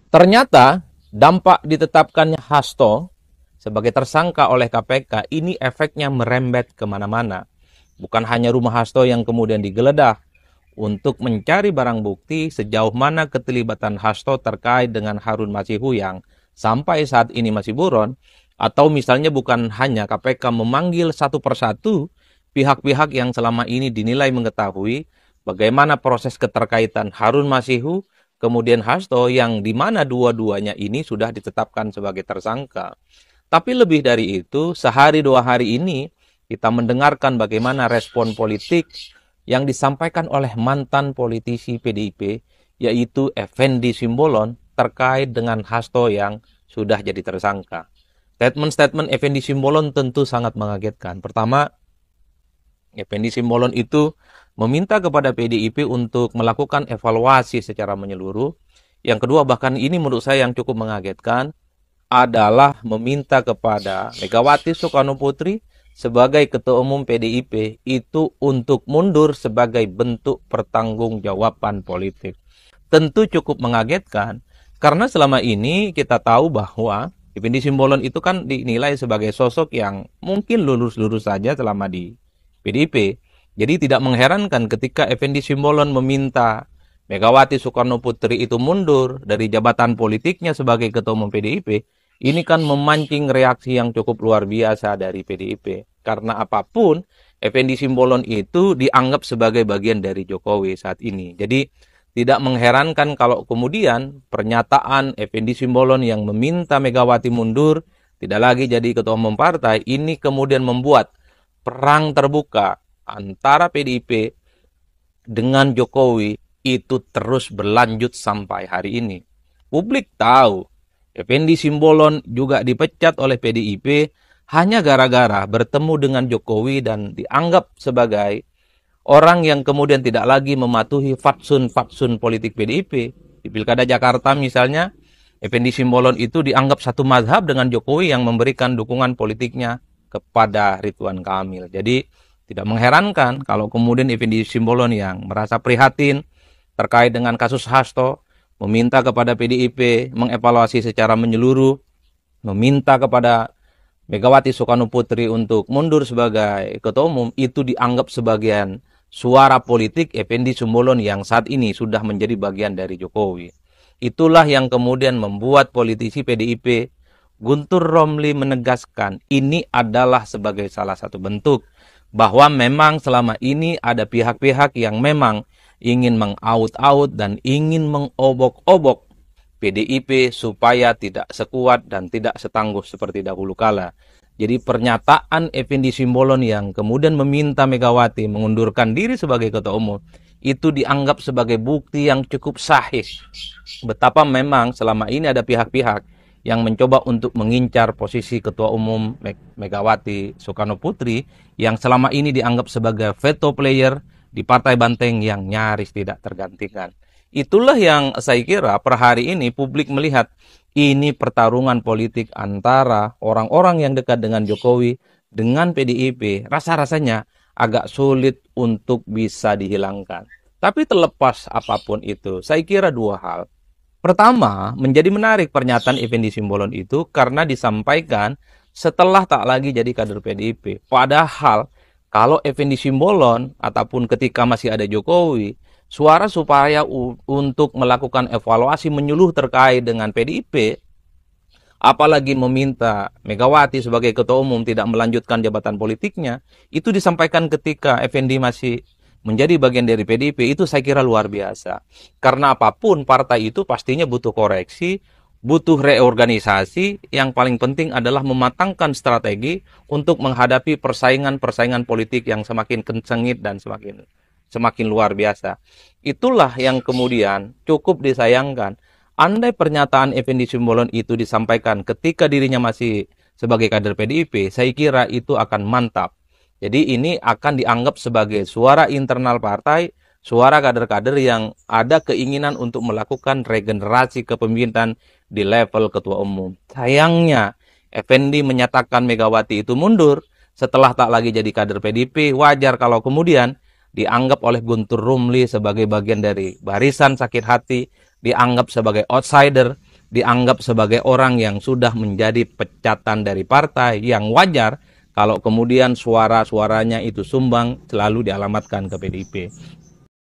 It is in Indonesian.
Ternyata dampak ditetapkannya Hasto sebagai tersangka oleh KPK ini efeknya merembet kemana-mana. Bukan hanya rumah Hasto yang kemudian digeledah untuk mencari barang bukti sejauh mana keterlibatan Hasto terkait dengan Harun Masihu yang sampai saat ini masih buron, atau misalnya bukan hanya KPK memanggil satu persatu pihak-pihak yang selama ini dinilai mengetahui bagaimana proses keterkaitan Harun Masihu kemudian Hasto yang dimana dua-duanya ini sudah ditetapkan sebagai tersangka. Tapi lebih dari itu, sehari dua hari ini kita mendengarkan bagaimana respon politik yang disampaikan oleh mantan politisi PDIP, yaitu Effendi Simbolon terkait dengan Hasto yang sudah jadi tersangka. Statement-statement Effendi Simbolon tentu sangat mengagetkan. Pertama, Effendi Simbolon itu meminta kepada PDIP untuk melakukan evaluasi secara menyeluruh. Yang kedua, bahkan ini menurut saya yang cukup mengagetkan, adalah meminta kepada Megawati Soekarnoputri sebagai Ketua Umum PDIP itu untuk mundur sebagai bentuk pertanggungjawaban politik. Tentu cukup mengagetkan, karena selama ini kita tahu bahwa Effendi Simbolon itu kan dinilai sebagai sosok yang mungkin lurus-lurus saja selama di PDIP. Jadi tidak mengherankan ketika Effendi Simbolon meminta Megawati Soekarnoputri itu mundur dari jabatan politiknya sebagai Ketua Umum PDIP, ini kan memancing reaksi yang cukup luar biasa dari PDIP. Karena apapun, Effendi Simbolon itu dianggap sebagai bagian dari Jokowi saat ini. Jadi tidak mengherankan kalau kemudian pernyataan Effendi Simbolon yang meminta Megawati mundur, tidak lagi jadi Ketua Umum partai, ini kemudian membuat perang terbuka antara PDIP dengan Jokowi itu terus berlanjut sampai hari ini. Publik tahu Effendi Simbolon juga dipecat oleh PDIP hanya gara-gara bertemu dengan Jokowi dan dianggap sebagai orang yang kemudian tidak lagi mematuhi fatsun-fatsun politik PDIP. Di Pilkada Jakarta misalnya, Effendi Simbolon itu dianggap satu mazhab dengan Jokowi yang memberikan dukungan politiknya kepada Ridwan Kamil. Jadi tidak mengherankan kalau kemudian Effendi Simbolon yang merasa prihatin terkait dengan kasus Hasto, meminta kepada PDIP mengevaluasi secara menyeluruh, meminta kepada Megawati Soekarnoputri untuk mundur sebagai Ketua Umum, itu dianggap sebagian suara politik Effendi Simbolon yang saat ini sudah menjadi bagian dari Jokowi. Itulah yang kemudian membuat politisi PDIP Guntur Romli menegaskan ini adalah sebagai salah satu bentuk bahwa memang selama ini ada pihak-pihak yang memang ingin mengaut-aut dan ingin mengobok-obok PDIP supaya tidak sekuat dan tidak setangguh seperti dahulu kala. Jadi pernyataan Effendi Simbolon yang kemudian meminta Megawati mengundurkan diri sebagai Ketua Umum itu dianggap sebagai bukti yang cukup sahih betapa memang selama ini ada pihak-pihak yang mencoba untuk mengincar posisi Ketua Umum Megawati Soekarnoputri yang selama ini dianggap sebagai veto player di Partai Banteng yang nyaris tidak tergantikan. Itulah yang saya kira per hari ini publik melihat ini pertarungan politik antara orang-orang yang dekat dengan Jokowi dengan PDIP. Rasa-rasanya agak sulit untuk bisa dihilangkan. Tapi terlepas apapun itu, saya kira dua hal. Pertama, menjadi menarik pernyataan Effendi Simbolon itu karena disampaikan setelah tak lagi jadi kader PDIP. Padahal kalau Effendi Simbolon ataupun ketika masih ada Jokowi, suara supaya untuk melakukan evaluasi menyeluruh terkait dengan PDIP, apalagi meminta Megawati sebagai Ketua Umum tidak melanjutkan jabatan politiknya, itu disampaikan ketika Effendi masih menjadi bagian dari PDIP, itu saya kira luar biasa. Karena apapun partai itu pastinya butuh koreksi, butuh reorganisasi, yang paling penting adalah mematangkan strategi untuk menghadapi persaingan-persaingan politik yang semakin kencengit dan semakin luar biasa. Itulah yang kemudian cukup disayangkan. Andai pernyataan Effendi Simbolon itu disampaikan ketika dirinya masih sebagai kader PDIP, saya kira itu akan mantap. Jadi ini akan dianggap sebagai suara internal partai, suara kader-kader yang ada keinginan untuk melakukan regenerasi kepemimpinan di level Ketua Umum. Sayangnya, Effendi menyatakan Megawati itu mundur setelah tak lagi jadi kader PDIP. Wajar kalau kemudian dianggap oleh Guntur Romli sebagai bagian dari barisan sakit hati, dianggap sebagai outsider, dianggap sebagai orang yang sudah menjadi pecatan dari partai, yang wajar kalau kemudian suara-suaranya itu sumbang selalu dialamatkan ke PDIP.